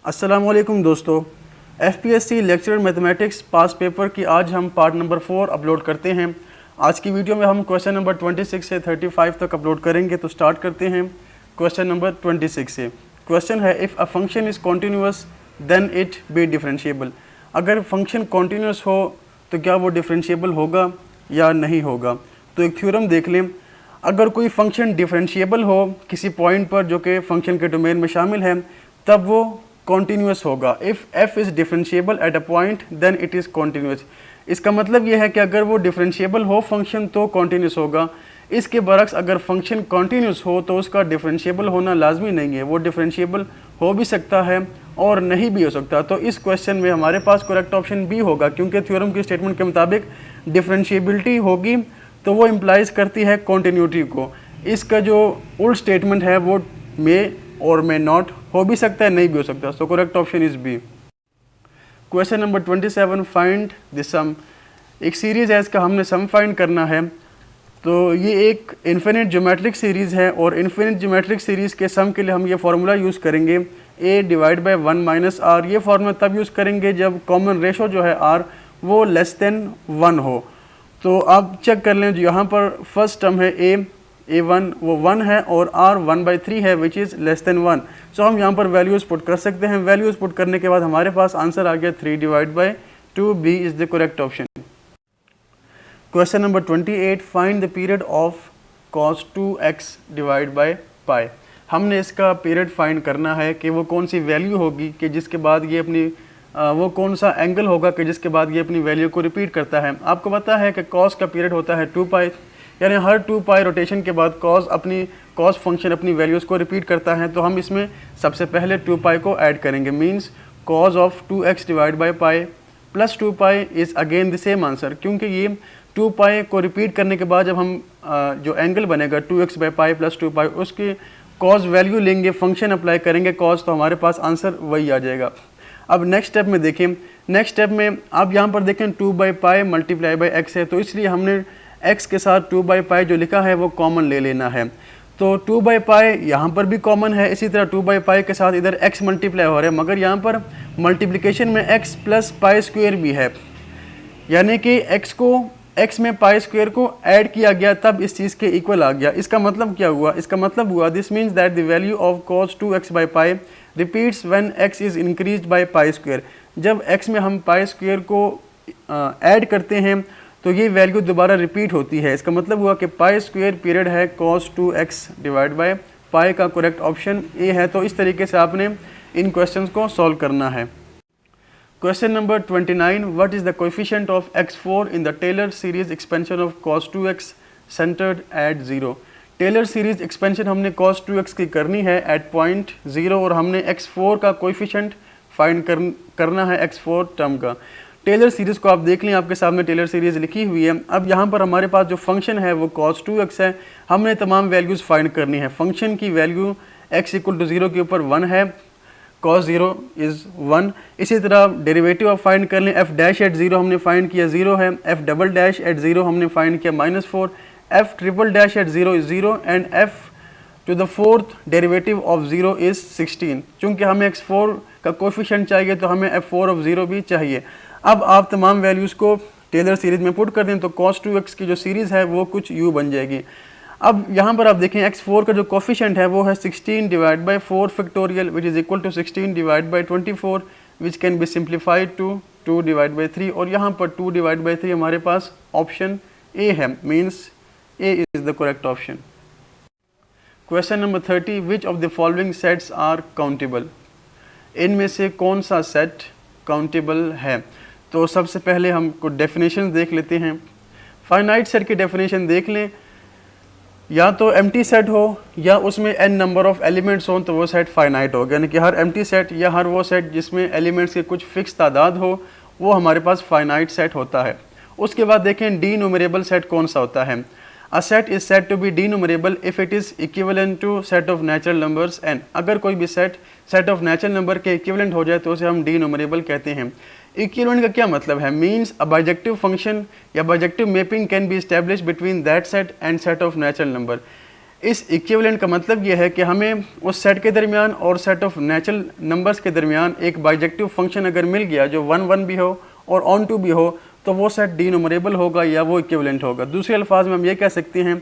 अस्सलामुअलैकुम दोस्तों, FPSC lecturer mathematics पास paper की आज हम पार्ट नंबर 4 अपलोड करते हैं। आज की वीडियो में हम क्वेश्चन नंबर 26 से 35 तक अपलोड करेंगे। तो स्टार्ट करते हैं क्वेश्चन नंबर 26 से। क्वेश्चन है, if a function is continuous then it be differentiable. अगर फंक्शन कॉन्टीन्यूअस हो तो क्या वो डिफरेंशिएबल होगा या नहीं होगा। तो एक थ्योरम देख लें, अगर कोई फंक्शन डिफरेंशिएबल हो किसी पॉइंट पर जो कि फंक्शन के डोमेन में शामिल है, तब वो कॉन्टीन्यूअस होगा। If f is differentiable at a point then it is continuous. इसका मतलब ये है कि अगर वो डिफरेंशिएबल हो फंक्शन तो कॉन्टीन्यूअस होगा। इसके बरक्स अगर फंक्शन कॉन्टीन्यूअस हो तो उसका डिफरेंशिएबल होना लाजमी नहीं है, वो डिफरेंशिएबल हो भी सकता है और नहीं भी हो सकता। तो इस क्वेश्चन में हमारे पास करेक्ट ऑप्शन बी होगा, क्योंकि थ्योरम की स्टेटमेंट के मुताबिक डिफरेंशिएबिलिटी होगी तो वो इम्प्लाइज करती है कॉन्टीन्यूटी को। इसका जो उल्ट स्टेटमेंट है वो मे और मे नॉट हो भी सकता है, नहीं भी हो सकता। So correct option is B. Question number 27, find the sum. एक सीरीज है, इसका हमने सम फाइंड करना है। तो ये एक इन्फिनिट ज्योमेट्रिक सीरीज़ है और इन्फिनिट ज्योमेट्रिक सीरीज़ के सम के लिए हम ये फार्मूला यूज़ करेंगे a divide by 1 minus r. ये फार्मूला तब यूज़ करेंगे जब कॉमन रेशो जो है r वो लेस देन 1 हो। तो आप चेक कर लें, जो यहाँ पर फर्स्ट टर्म है a1 वो 1 है और r 1/3 है विच इज़ लेस देन 1। सो हम यहाँ पर वैल्यूज़ पुट कर सकते हैं। वैल्यूज़ पुट करने के बाद हमारे पास आंसर आ गया 3 divide by 2। B is the correct option. Question number 28, find the period of cos 2x divide by pi. हमने इसका पीरियड फाइंड करना है कि वो कौन सी वैल्यू होगी कि जिसके बाद ये अपनी वो कौन सा एंगल होगा कि जिसके बाद ये अपनी वैल्यू को रिपीट करता है। आपको पता है कि cos का पीरियड होता है 2 पाई, यानी हर 2 पाई रोटेशन के बाद cos फंक्शन अपनी वैल्यूज़ को रिपीट करता है। तो हम इसमें सबसे पहले 2 पाई को ऐड करेंगे, means cos of 2x divide by pi plus 2 pi is again the same answer, क्योंकि ये 2 पाई को रिपीट करने के बाद जब हम जो एंगल बनेगा 2x बाई पाई प्लस 2 पाई उसकी cos वैल्यू लेंगे, फंक्शन अप्लाई करेंगे cos, तो हमारे पास आंसर वही आ जाएगा। अब नेक्स्ट स्टेप में देखें, नेक्स्ट स्टेप में आप यहाँ पर देखें 2 by pi multiply by x है, तो इसलिए हमने x के साथ 2 बाई पाई जो लिखा है वो कॉमन ले लेना है। तो 2 बाई पाई यहाँ पर भी कॉमन है, इसी तरह 2 बाई पाई के साथ इधर x मल्टीप्लाई हो रहा है, मगर यहाँ पर मल्टीप्लिकेशन में x प्लस पाई स्क्वेयर भी है, यानी कि x में पाई स्क्वेयर को ऐड किया गया तब इस चीज़ के इक्वल आ गया। इसका मतलब क्या हुआ? इसका मतलब हुआ this means that the value of cos 2x by pi repeats when x is increased by pi square. जब x में हम पाई स्क्वेयर को ऐड करते हैं तो ये वैल्यू दोबारा रिपीट होती है। इसका मतलब हुआ कि पाई स्क्वेयर पीरियड है cos 2x डिवाइड बाई पाई का करेक्ट ऑप्शन ए है। तो इस तरीके से आपने इन क्वेश्चंस को सॉल्व करना है। Question number 29, what is the coefficient of x4 in the Taylor series expansion of cos 2x centered at 0। Taylor series expansion हमने cos 2x की करनी है एट पॉइंट 0 और हमने x4 का कोएफिशिएंट फाइंड करना है x4 टर्म का। टेलर सीरीज़ को आप देख लें, आपके सामने टेलर सीरीज़ लिखी हुई है। अब यहाँ पर हमारे पास जो फंक्शन है वो cos 2x है, हमने तमाम वैल्यूज़ फाइंड करनी है। फंक्शन की वैल्यू x इक्वल टू 0 के ऊपर 1 है, cos 0 इज़ 1। इसी तरह डेरिवेटिव आप फाइंड कर लें, f डैश एट 0 हमने फाइंड किया 0 है, f डबल डैश एट 0 हमने फाइंड किया -4, f triple dash at 0 is 0 and f to the fourth derivative of 0 is 16। चूँकि हमें x4 का कोएफिशिएंट चाहिए तो हमें f4 ऑफ 0 भी चाहिए। अब आप तमाम वैल्यूज़ को टेलर सीरीज़ में पुट कर दें तो cos 2x की जो सीरीज़ है वो कुछ u बन जाएगी। अब यहाँ पर आप देखें x4 का जो कोफिशिएंट है वो है 16 divide by 4 factorial which is equal to 16 divide by 24 which can be simplified to 2 divide by 3, और यहाँ पर 2 डिवाइड बाई 3 हमारे पास ऑप्शन ए है, means A is the correct option. Question number 30, which of the following sets are countable. इनमें से कौन सा set countable है? तो सबसे पहले हम कुछ डेफिनेशन देख लेते हैं। फाइनाइट सेट की डेफिनेशन देख लें, या तो एम्प्टी सेट हो या उसमें n नंबर ऑफ एलिमेंट्स हों तो वो सेट फाइनाइट हो, यानी कि हर एम्प्टी सेट या हर वो सेट जिसमें एलिमेंट्स की कुछ फिक्स तादाद हो वो हमारे पास फाइनाइट सेट होता है। उसके बाद देखें डी न्यूमरेबल सेट कौन सा होता है। A set is set to be denumerable if it is equivalent to set of natural numbers n। अगर कोई भी सेट ऑफ नेचुरल नंबर के इक्विवेलेंट हो जाए तो उसे हम डी न्यूमरेबल कहते हैं। इक्विवेलेंट का क्या मतलब है? मीन्स अ बाइजेक्टिव फंक्शन या bijective mapping can be establish between that set and set of natural number. इस इक्विवेलेंट का मतलब ये है कि हमें उस सेट के दरमियान और सेट ऑफ नेचुरल नंबर्स के दरमियान एक बाइजेक्टिव फंक्शन अगर मिल गया जो 1 1 भी हो और ऑन टू भी हो, तो वो सेट डीनोमरेबल होगा या वो इक्विवेलेंट होगा। दूसरे अल्फाज में हम ये कह सकते हैं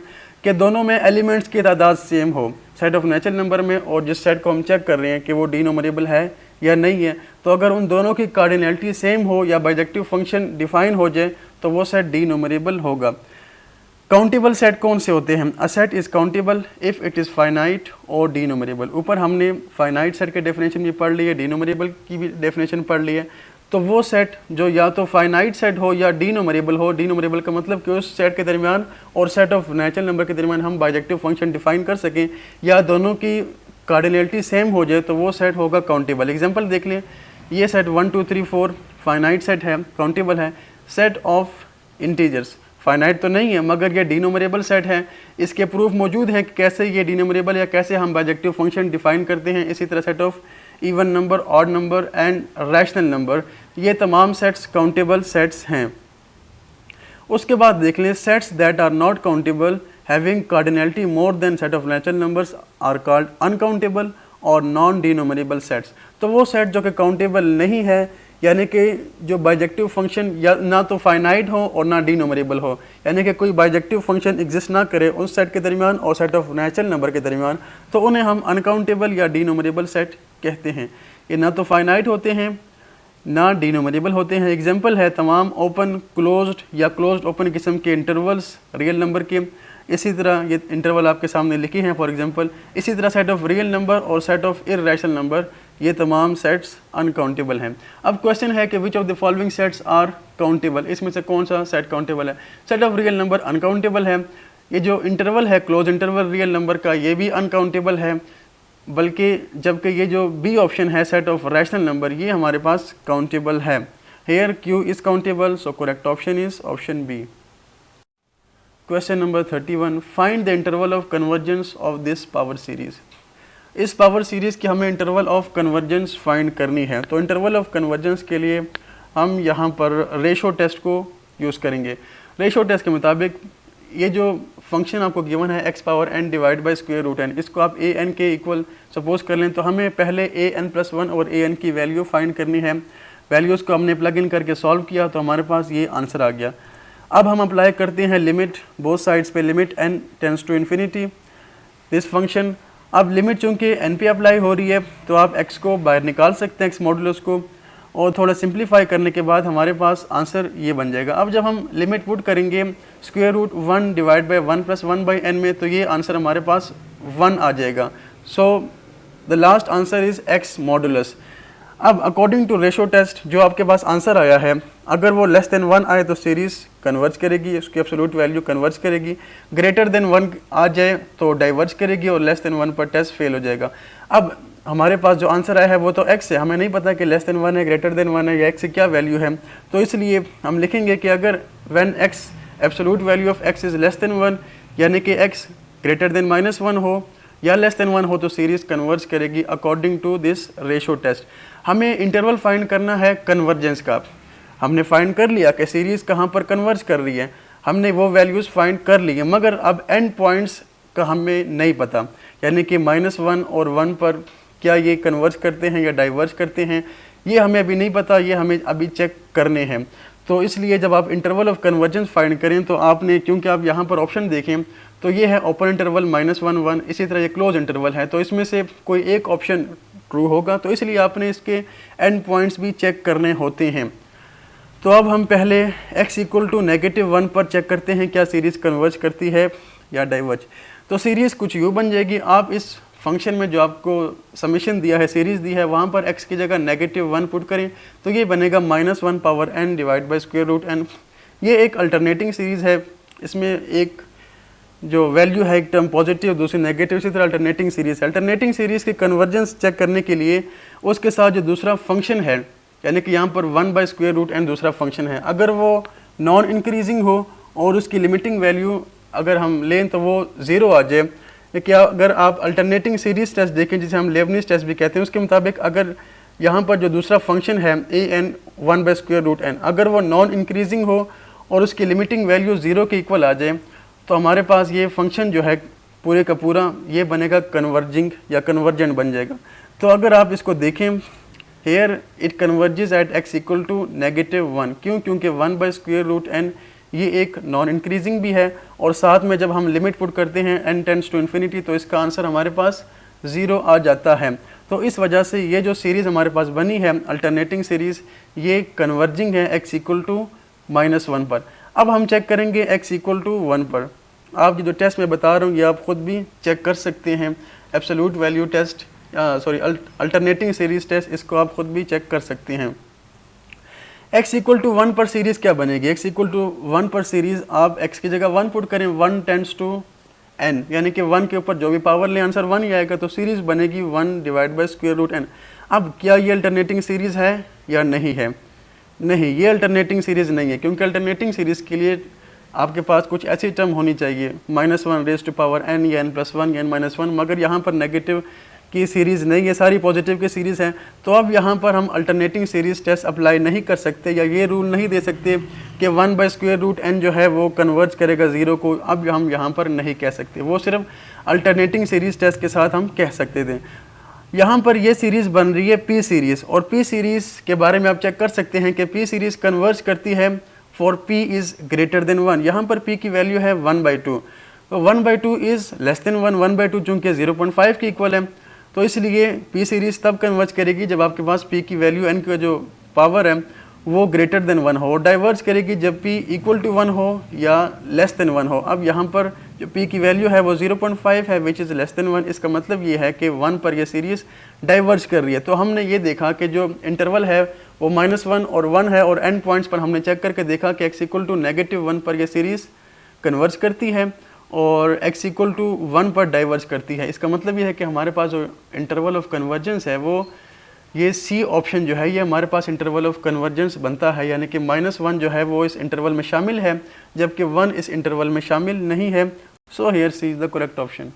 कि दोनों में एलिमेंट्स की तादाद सेम हो, सेट ऑफ नेचुरल नंबर में और जिस सेट को हम चेक कर रहे हैं कि वो डीनोमरेबल है या नहीं है, तो अगर उन दोनों की कार्डिनैलिटी सेम हो या बाइजेक्टिव फंक्शन डिफाइन हो जाए तो वो सेट डीनोमरेबल होगा। काउंटेबल सेट कौन से होते हैं? A set is countable if it is finite और डीनोमरेबल। ऊपर हमने फाइनाइट सेट के डेफिनेशन भी पढ़ ली है, डीनोमरेबल की भी डेफिनेशन पढ़ ली है। तो वो सेट जो या तो फाइनाइट सेट हो या डीनोमरेबल हो, डीनोमरेबल का मतलब कि उस सेट के दरमियान और सेट ऑफ नेचुरल नंबर के दरमियान हम बाइजेक्टिव फंक्शन डिफाइन कर सकें या दोनों की कार्डिनैलिटी सेम हो जाए, तो वो सेट होगा काउंटेबल। एग्जांपल देख लें, ये सेट 1 2 3 4 फाइनाइट सेट है, काउंटेबल है। सेट ऑफ इंटीजर्स फाइनाइट तो नहीं है मगर ये डीनोमरेबल सेट है। इसके प्रूफ मौजूद हैं कि कैसे ये डीनोमरेबल या कैसे हम बाइजेक्टिव फंक्शन डिफाइन करते हैं। इसी तरह set of even number, odd number and rational number, ये तमाम सेट्स काउंटेबल सेट्स हैं। उसके बाद देख लें, sets that are not countable having cardinality more than set of natural numbers are called uncountable और नॉन डीनोमरेबल सेट्स। तो वो सेट जो कि काउंटेबल नहीं है, यानी कि जो बाइजेक्टिव फंक्शन या ना तो फाइनाइट हो और ना डीनोमरेबल हो, यानी कि कोई बाइजेक्टिव फंक्शन एग्जिस्ट ना करे उस सेट के दरमियान और सेट ऑफ नेचुरल नंबर के दरमियान, तो उन्हें हम अनकाउंटेबल या डीनोमरेबल सेट कहते हैं। ये ना तो फाइनाइट होते हैं ना डीनोमरेबल होते हैं। एग्जांपल है तमाम ओपन क्लोज्ड या क्लोज्ड ओपन किस्म के इंटरवल्स रियल नंबर के। इसी तरह ये इंटरवल आपके सामने लिखे हैं फॉर एग्जांपल। इसी तरह सेट ऑफ रियल नंबर और सेट ऑफ इर्रेशनल नंबर, ये तमाम सेट्स अनकाउंटेबल हैं। अब क्वेश्चन है कि which of the following sets are countable, इसमें से कौन सा सेट काउंटेबल है? Set of real number uncountable है। ये जो इंटरवल है क्लोज इंटरवल रियल नंबर का, ये भी अनकाउंटेबल है, बल्कि जबकि ये जो बी ऑप्शन है सेट ऑफ रैशनल नंबर, ये हमारे पास काउंटेबल है। Here Q is countable, so correct option is option B. Question number 31, find the interval of convergence of this power series. इस पावर सीरीज़ की हमें इंटरवल ऑफ कन्वर्जेंस फाइंड करनी है। तो इंटरवल ऑफ कन्वर्जेंस के लिए हम यहाँ पर रेशो टेस्ट को यूज़ करेंगे। रेशो टेस्ट के मुताबिक ये जो फंक्शन आपको गिवन है x power n divide by square root n, इसको आप a n के इक्वल सपोज कर लें, तो हमें पहले a n प्लस 1 और a n की वैल्यू फाइंड करनी है। वैल्यूज़ को हमने प्लग इन करके सॉल्व किया तो हमारे पास ये आंसर आ गया। अब हम अप्लाई करते हैं लिमिट बोथ साइड्स पे, limit n tends to infinity this function. अब लिमिट चूँकि n पे अप्लाई हो रही है तो आप x को बाहर निकाल सकते हैं, x मॉडुलस को, और थोड़ा सिंप्लीफाई करने के बाद हमारे पास आंसर ये बन जाएगा। अब जब हम लिमिट पुट करेंगे square root 1 divide by 1 plus 1 by n में, तो ये आंसर हमारे पास 1 आ जाएगा। So the last answer is x modulus. अब अकॉर्डिंग टू रेशो टेस्ट जो आपके पास आंसर आया है, अगर वो लेस देन 1 आए तो सीरीज़ कन्वर्ज करेगी, उसकी एब्सोल्यूट वैल्यू कन्वर्ज करेगी। ग्रेटर देन 1 आ जाए तो डाइवर्ज करेगी और लेस देन 1 पर टेस्ट फेल हो जाएगा। अब हमारे पास जो आंसर आया है वो तो x है, हमें नहीं पता कि लेस देन 1 है, ग्रेटर देन 1 है या x की क्या वैल्यू है। तो इसलिए हम लिखेंगे कि अगर when x absolute value of x is less than 1, यानी कि x ग्रेटर देन -1 हो या लेस देन 1 हो, तो सीरीज़ कन्वर्ज करेगी according to this ratio test. हमें इंटरवल फाइंड करना है कन्वर्जेंस का। हमने फाइंड कर लिया कि सीरीज़ कहाँ पर कन्वर्ज कर रही है, हमने वो वैल्यूज़ फाइंड कर ली है, मगर अब एंड पॉइंट्स का हमें नहीं पता, यानी कि -1 और 1 पर क्या ये कन्वर्ज करते हैं या डाइवर्ज करते हैं, ये हमें अभी नहीं पता, ये हमें अभी चेक करने हैं। तो इसलिए जब आप इंटरवल ऑफ कन्वर्जेंस फाइंड करें तो आपने, क्योंकि आप यहाँ पर ऑप्शन देखें तो ये है ओपन इंटरवल -1 1, इसी तरह ये क्लोज इंटरवल है, तो इसमें से कोई एक ऑप्शन ट्रू होगा, तो इसलिए आपने इसके एंड पॉइंट्स भी चेक करने होते हैं। तो अब हम पहले x इक्वल टू -1 पर चेक करते हैं क्या सीरीज़ कन्वर्ज करती है या डाइवर्ज। तो सीरीज़ कुछ यूँ बन जाएगी, आप इस फंक्शन में जो आपको समीशन दिया है, सीरीज़ दी है, वहाँ पर x की जगह -1 पुट करें तो ये बनेगा -1 power n divide by square root n। ये एक अल्टरनेटिंग सीरीज़ है, इसमें एक जो वैल्यू है एक टर्म पॉजिटिव दूसरी नेगेटिव, इसी तरह अल्टरनेटिंग सीरीज़ है। अल्टरनेटिंग सीरीज़ की कन्वर्जेंस चेक करने के लिए उसके साथ जो दूसरा फंक्शन है, यानी कि यहाँ पर 1 बाई स्क्वायर रूट n दूसरा फंक्शन है, अगर वो नॉन इंक्रीजिंग हो और उसकी लिमिटिंग वैल्यू अगर हम लें तो वो 0 आ जाए, क्या अगर आप अल्टरनेटिंग सीरीज़ टेस्ट देखें जिसे हम लेबनीज़ टेस्ट भी कहते हैं, उसके मुताबिक अगर यहाँ पर जो दूसरा फंक्शन है an 1 by square root n, अगर वो नॉन इंक्रीजिंग हो और उसकी लिमिटिंग वैल्यू 0 के इक्वल आ जाए, तो हमारे पास ये फंक्शन जो है पूरे का पूरा ये बनेगा कन्वर्जिंग या कन्वर्जेंट बन जाएगा। तो अगर आप इसको देखें, here it converges at x equal to -1। क्यों? क्योंकि 1/√n ये एक नॉन इंक्रीजिंग भी है, और साथ में जब हम लिमिट पुट करते हैं n टेंड्स टू इन्फिनिटी, तो इसका आंसर हमारे पास 0 आ जाता है। तो इस वजह से ये जो सीरीज़ हमारे पास बनी है अल्टरनेटिंग सीरीज़, ये कन्वर्जिंग है x इक्वल टू -1 पर। अब हम चेक करेंगे x इक्वल टू 1 पर। आप जो टेस्ट मैं बता रहा हूँ ये आप ख़ुद भी चेक कर सकते हैं, absolute value test, alternating series test, इसको आप ख़ुद भी चेक कर सकते हैं। x इक्वल टू 1 पर सीरीज़ क्या बनेगी? x इक्वल टू 1 पर सीरीज़ आप x की जगह 1 पुट करें, 1 टेंड्स टू n, यानी कि 1 के ऊपर जो भी पावर ले आंसर 1 ही आएगा, तो सीरीज़ बनेगी 1/√n। अब क्या ये अल्टरनेटिंग सीरीज़ है या नहीं है? नहीं, ये अल्टरनेटिंग सीरीज़ नहीं है, क्योंकि अल्टरनेटिंग सीरीज़ के लिए आपके पास कुछ ऐसी टर्म होनी चाहिए -1n या n+1 या n-1, मगर यहाँ पर नेगेटिव की सीरीज़ नहीं है, सारी पॉजिटिव की सीरीज़ हैं। तो अब यहाँ पर हम अल्टरनेटिंग सीरीज़ टेस्ट अप्लाई नहीं कर सकते, या ये रूल नहीं दे सकते कि 1/√n जो है वो कन्वर्ज करेगा 0 को। अब हम यहाँ पर नहीं कह सकते, वो सिर्फ अल्टरनेटिंग सीरीज़ टेस्ट के साथ हम कह सकते थे। यहाँ पर ये सीरीज़ बन रही है पी सीरीज़, और पी सीरीज़ के बारे में आप चेक कर सकते हैं कि पी सीरीज़ कन्वर्ज करती है for p is greater than 1। यहाँ पर p की वैल्यू है 1/2, तो 1/2 इज़ लेस देन 1, 1/2 चूँकि 0.5 के इक्वल है, तो इसलिए p सीरीज़ तब कन्वर्ज करेगी जब आपके पास p की वैल्यू n की जो पावर है वो ग्रेटर देन 1 हो, और डाइवर्ज करेगी जब p इक्वल टू 1 हो या लेस देन 1 हो। अब यहाँ पर जो p की वैल्यू है वो 0.5 है, विच इज़ लेस देन 1। इसका मतलब ये है कि 1 पर यह सीरीज़ डाइवर्ज कर रही है। तो हमने ये देखा कि जो इंटरवल है वो -1 और 1 है, और एंड पॉइंट्स पर हमने चेक करके देखा कि x इक्वल टू -1 पर यह सीरीज़ कन्वर्ज करती है और x इक्वल टू 1 पर डाइवर्ज करती है। इसका मतलब ये है कि हमारे पास जो इंटरवल ऑफ कन्वर्जेंस है वो ये सी ऑप्शन जो है ये हमारे पास इंटरवल ऑफ कन्वर्जेंस बनता है, यानी कि -1 जो है वो इस इंटरवल में शामिल है, जबकि 1 इस इंटरवल में शामिल नहीं है। So here C is the correct option.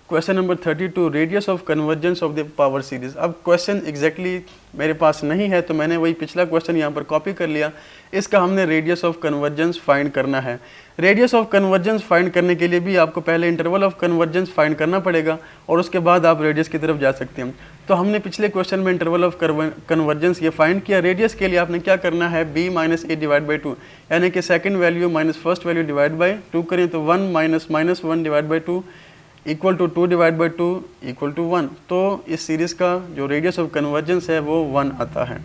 Question number 32, radius of convergence of the power series. अब क्वेश्चन एग्जैक्टली मेरे पास नहीं है, तो मैंने वही पिछला क्वेश्चन यहाँ पर कॉपी कर लिया। इसका हमने रेडियस ऑफ कन्वर्जेंस फाइंड करना है। रेडियस ऑफ कन्वर्जेंस फाइंड करने के लिए भी आपको पहले इंटरवल ऑफ कन्वर्जेंस फाइंड करना पड़ेगा, और उसके बाद आप रेडियस की तरफ जा सकते हैं। तो हमने पिछले क्वेश्चन में इंटरवल ऑफ कन्वर्जेंस ये फाइंड किया। रेडियस के लिए आपने क्या करना है, b - a डिवाइड बाई 2, यानी कि second value minus first value divide by 2 करें, तो 1 - -1 divide by 2 equal to 2 divide by 2 equal to 1। तो इस सीरीज़ का जो रेडियस ऑफ कन्वर्जेंस है वो 1 आता है।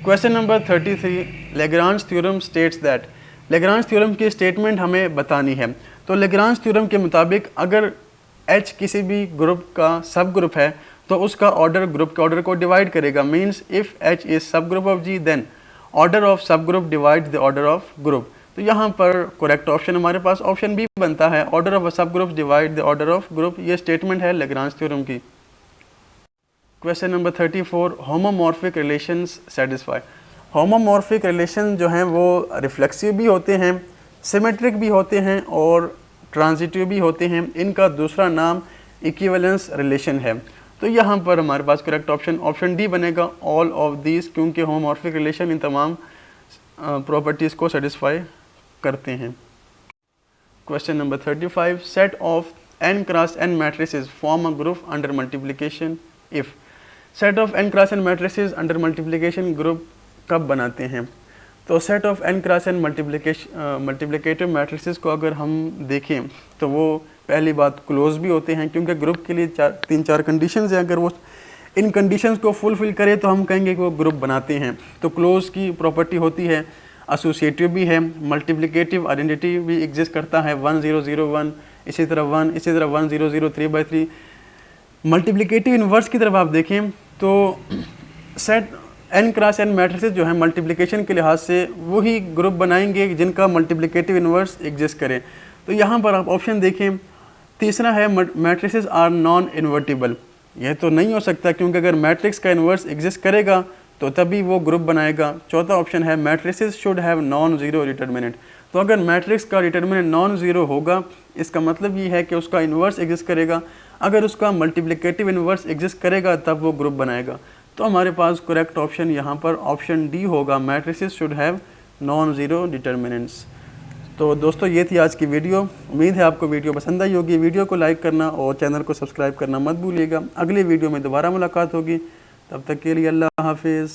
Question number 33, Lagrange theorem states that. Lagrange theorem की स्टेटमेंट हमें बतानी है। तो लेग्रांज थ्योरम के मुताबिक अगर H किसी भी ग्रुप का सब ग्रुप है तो उसका ऑर्डर ग्रुप के ऑर्डर को डिवाइड करेगा। Means if H is subgroup of G then order of subgroup divide the order of group. तो यहाँ पर करेक्ट ऑप्शन हमारे पास ऑप्शन बी बनता है, order of subgroup divide the order of group. ये statement है Lagrange theorem की। Question number 34, homomorphic relations satisfy. Homomorphic relation जो हैं वो रिफ्लेक्सिव भी होते हैं, सिमेट्रिक भी होते हैं और ट्रांजिटिव भी होते हैं। इनका दूसरा नाम इक्विवेलेंस रिलेशन है। तो यहाँ पर हमारे पास करेक्ट ऑप्शन ऑप्शन डी बनेगा, ऑल ऑफ दीज, क्योंकि होमोमॉर्फिक रिलेशन इन तमाम प्रॉपर्टीज़ को सेटिस्फाई करते हैं। Question number 35, set of n cross n matrices form a group under multiplication if. Set of n cross n matrices under multiplication group कब बनाते हैं? तो set of n cross n multiplicative matrices को अगर हम देखें तो वो पहली बात क्लोज भी होते हैं, क्योंकि ग्रुप के लिए 3-4 कंडीशंस हैं। अगर वो इन कंडीशंस को फुलफिल करे तो हम कहेंगे कि वो ग्रुप बनाते हैं। तो क्लोज की प्रॉपर्टी होती है, एसोसिएटिव भी है, मल्टीप्लिकेटिव आइडेंटिटी भी एग्जिस्ट करता है, 1 0 0 1, इसी तरह 1, इसी तरह 1 0 0 3/3। मल्टीप्लिकेटिव इन्वर्स की तरफ आप देखें तो set n cross n matrices जो है मल्टीप्लिकेशन के लिहाज से वही ग्रुप बनाएंगे जिनका मल्टीप्लिकेटिव इन्वर्स एग्जिस्ट करे। तो यहाँ पर आप ऑप्शन देखें, तीसरा है मैट्रिसेस आर नॉन इन्वर्टिबल। यह तो नहीं हो सकता, क्योंकि अगर मैट्रिक्स का इन्वर्स एग्जिस्ट करेगा तो तभी वो ग्रुप बनाएगा। चौथा ऑप्शन है matrices should have non zero determinant. तो अगर मैट्रिक्स का डिटर्मिनेंट नॉन ज़ीरो होगा इसका मतलब ये है कि उसका इन्वर्स एग्जिस्ट करेगा। अगर उसका मल्टीप्लिकेटिव इन्वर्स एग्जिस्ट करेगा तब वो ग्रुप बनाएगा। तो हमारे पास करेक्ट ऑप्शन यहाँ पर ऑप्शन डी होगा, matrices should have non zero determinants. तो दोस्तों ये थी आज की वीडियो। उम्मीद है आपको वीडियो पसंद आई होगी। वीडियो को लाइक करना और चैनल को सब्सक्राइब करना मत भूलिएगा। अगली वीडियो में दोबारा मुलाकात होगी, तब तक के लिए अल्लाह हाफिज़।